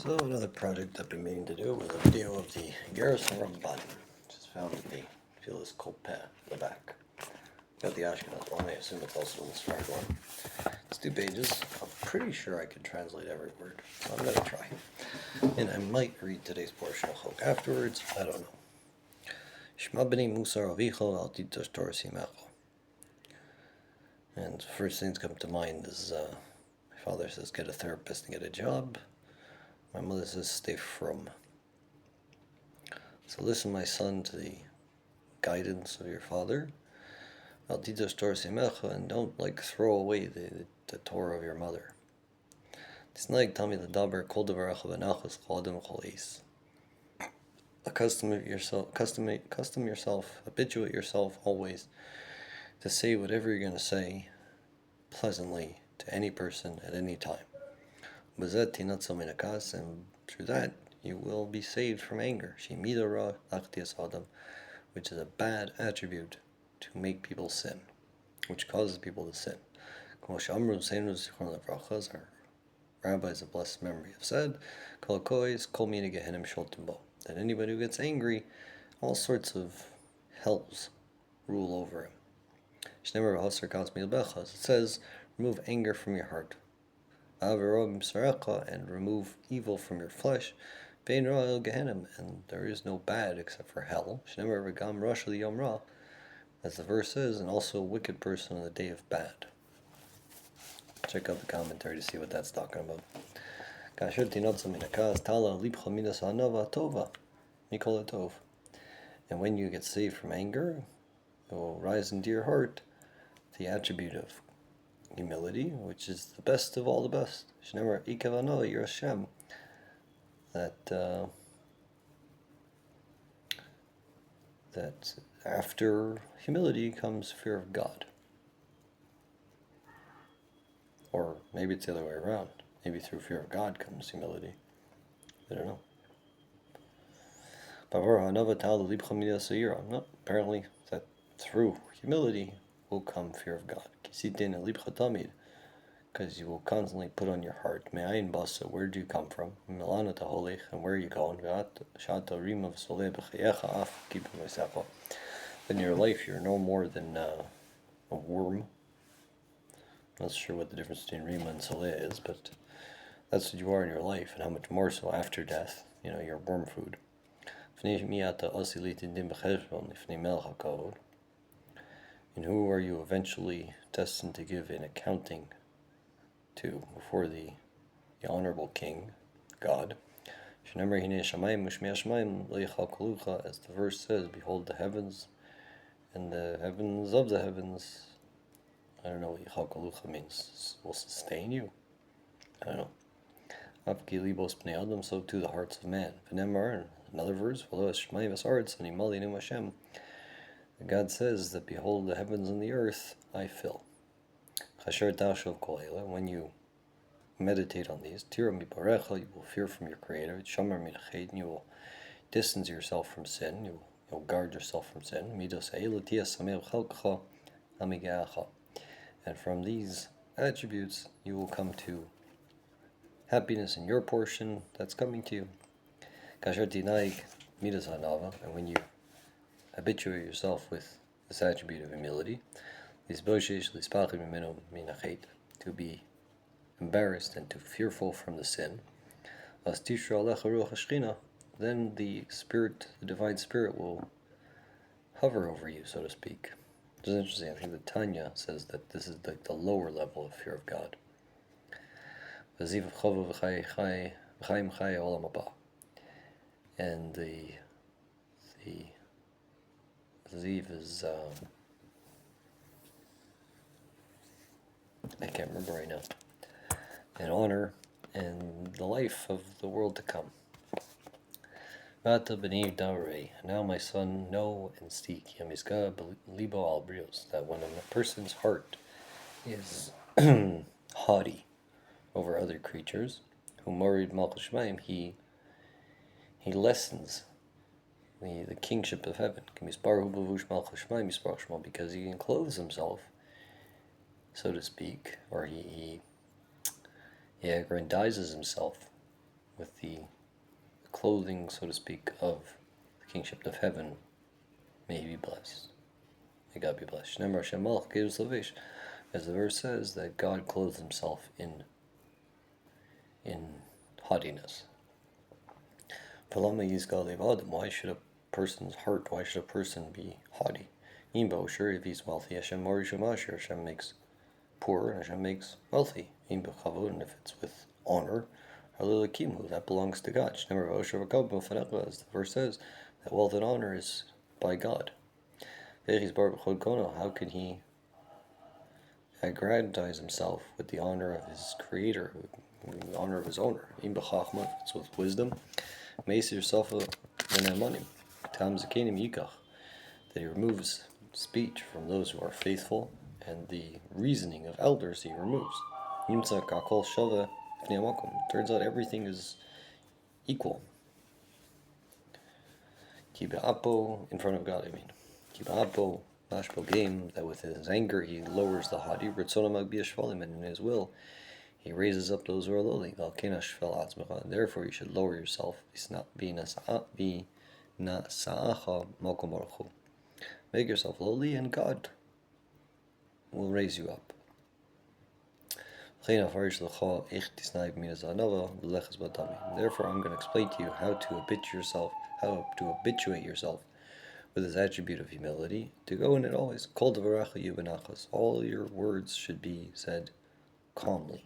So another project I've been meaning to do was a video of the Agerat Ramba, which is found in the Philis Kolpeh in the back. Got the Ashkenaz one, I assume it's also in the Sfarad one. It's 2 pages. I'm pretty sure I can translate every word, so I'm going to try. And I might read today's portion of Chok afterwards, I don't know. Shma b'nei musar avicho al titosh Torah simecho. And the first thing that comes to mind is my father says get a therapist and get a job. My mother says stay from. So listen, my son, to the guidance of your father. And don't throw away the Torah of your mother. Custom yourself, habituate yourself always to say whatever you're going to say pleasantly to any person at any time. And through that, you will be saved from anger, which is a bad attribute to make people sin, which causes people to sin. As our rabbis of blessed memory have said, that anybody who gets angry, all sorts of hells rule over him. It says, remove anger from your heart, and remove evil from your flesh, and there is no bad except for hell, as the verse says, and also a wicked person on the day of bad. Check out the commentary to see what that's talking about. And when you get saved from anger, it will rise into your heart the attribute of humility, which is the best of all the best. That after humility comes fear of God. Or maybe it's the other way around. Maybe through fear of God comes humility. I don't know. No, apparently that through humility will come fear of God. Because you will constantly put on your heart, where do you come from? And where are you going? In your life, you're no more than a worm. Not sure what the difference between Rima and Saleh is, but that's what you are in your life, and how much more so after death. You're worm food. And who are you eventually destined to give an accounting to before the honorable King, God? As the verse says, behold the heavens and the heavens of the heavens. I don't know what Yichalkalucha means. Will sustain you? I don't know. So too the hearts of man. Another verse, God says that behold the heavens and the earth I fill. When you meditate on these, you will fear from your Creator, you will distance yourself from sin, you'll guard yourself from sin. And from these attributes you will come to happiness in your portion that's coming to you. And when you habituate yourself with this attribute of humility, to be embarrassed and too fearful from the sin, then the divine spirit will hover over you, so to speak. Which is interesting. I think the Tanya says that this is like the lower level of fear of God. And the Ziv is I can't remember right now. And honor and the life of the world to come. Now my son, know and seek that when a person's heart is haughty over other creatures, he lessens the kingship of heaven, because he encloses himself, so to speak, or he aggrandizes himself with the clothing, so to speak, of the kingship of heaven may be blessed. May God be blessed. As the verse says, that God clothes himself in haughtiness. Why should a person's heart, why should a person be haughty? Sure, if he's wealthy, Hashem makes poor and Hashem makes wealthy. And if it's with honor, that belongs to God. As the verse says, that wealth and honor is by God. How can he aggrandize himself with the honor of his creator, with the honor of his owner? If it's with wisdom, that he removes speech from those who are faithful, and the reasoning of elders he removes. Turns out everything is equal. In front of God, game, that with his anger he lowers the haughty, and in his will he raises up those who are lowly. And therefore you should lower yourself. Make yourself lowly, and God will raise you up. Therefore I'm going to explain to you how to habituate yourself with this attribute of humility, to go in it always. All your words should be said calmly.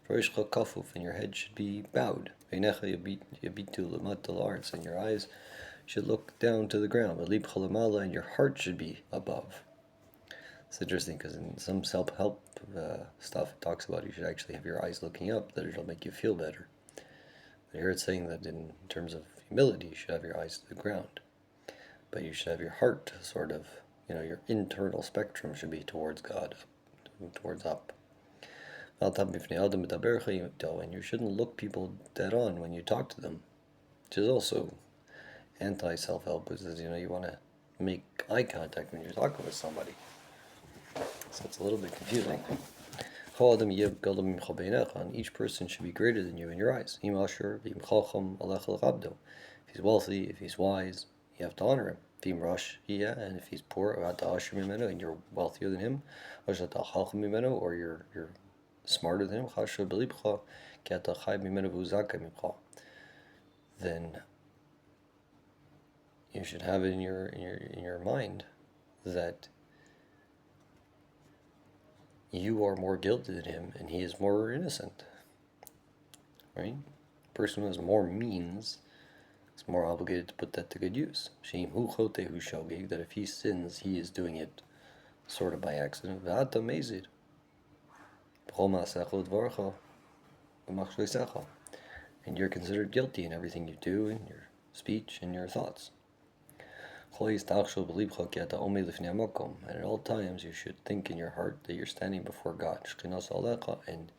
And your head should be bowed. And your eyes should look down to the ground. And your heart should be above. It's interesting because in some self-help stuff it talks about you should actually have your eyes looking up, that it'll make you feel better. But here it's saying that in terms of humility you should have your eyes to the ground. But you should have your heart sort of, your internal spectrum should be towards God, towards up. And you shouldn't look people dead on when you talk to them, which is also anti-self-help, because you want to make eye contact when you're talking with somebody. So it's a little bit confusing. And each person should be greater than you in your eyes. If he's wealthy, if he's wise, you have to honor him. And if he's poor, and you're wealthier than him, or you're smarter than him, then you should have it in your mind that you are more guilty than him and he is more innocent. Right? A person who has more means is more obligated to put that to good use. That if he sins, he is doing it sort of by accident. And you're considered guilty in everything you do, in your speech and your thoughts. And at all times you should think in your heart that you're standing before God, and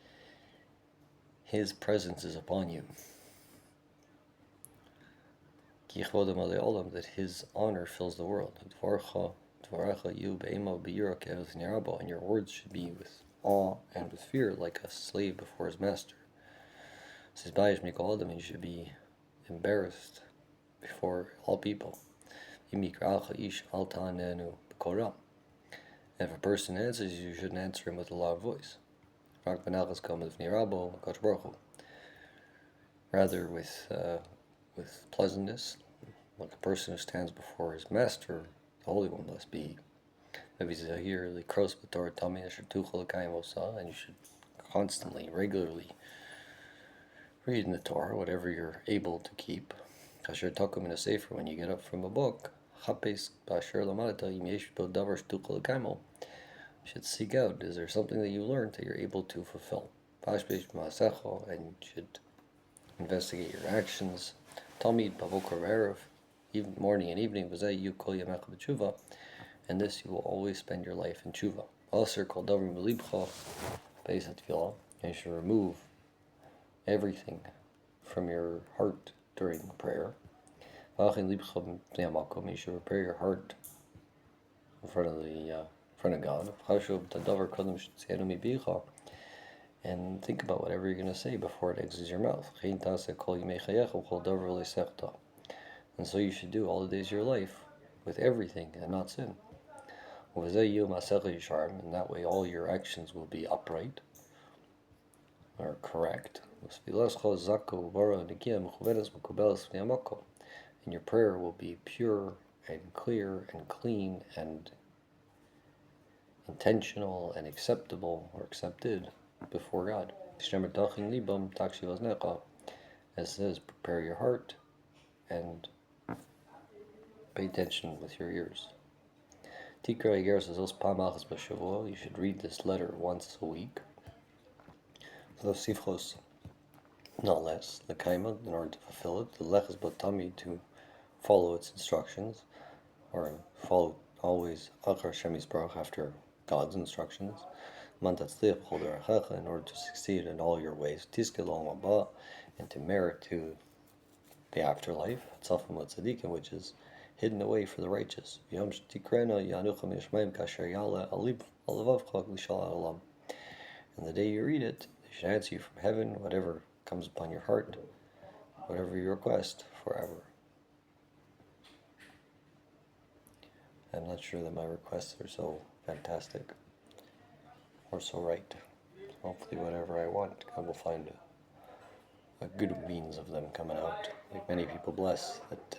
his presence is upon you. That his honor fills the world. And your words should be with awe and with fear, like a slave before his master. And you should be embarrassed before all people. And if a person answers you, shouldn't answer him with a loud voice. Rather with pleasantness, like a person who stands before his master, the Holy One, blessed be he. And you should constantly, regularly read in the Torah, whatever you're able to keep. When you get up from a book, you should seek out, is there something that you learned that you're able to fulfill? And you should investigate your actions. Talmid bavokar erev, even morning and evening, and this you will always spend your life in tshuva. And you should remove everything from your heart during prayer. You should prepare your heart in front of God. And think about whatever you're going to say before it exits your mouth. And so you should do all the days of your life with everything and not sin. And that way all your actions will be upright or correct. And your prayer will be pure and clear and clean and intentional and acceptable or accepted before God. As it says, prepare your heart and pay attention with your ears. You should read this letter once a week. Not less. In order to fulfill it. To follow its instructions, or follow always after God's instructions. In order to succeed in all your ways, and to merit to the afterlife, which is hidden away for the righteous. And the day you read it, they should answer you from heaven, whatever comes upon your heart, whatever you request, forever. I'm not sure that my requests are so fantastic or so right. Hopefully whatever I want, God will find a good means of them coming out. Like many people bless that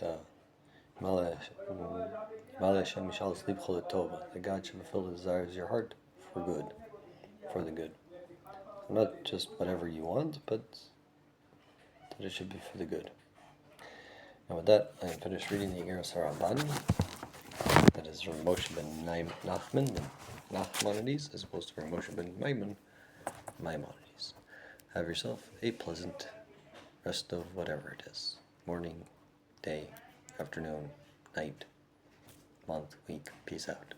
that God should fulfill the desires of your heart for good, for the good. Not just whatever you want, but that it should be for the good. And with that, I'm finished reading the Agert Ramba. That is from Moshe ben Nachmanides, as opposed to from Moshe ben Maimonides. Have yourself a pleasant rest of whatever it is. Morning, day, afternoon, night, month, week. Peace out.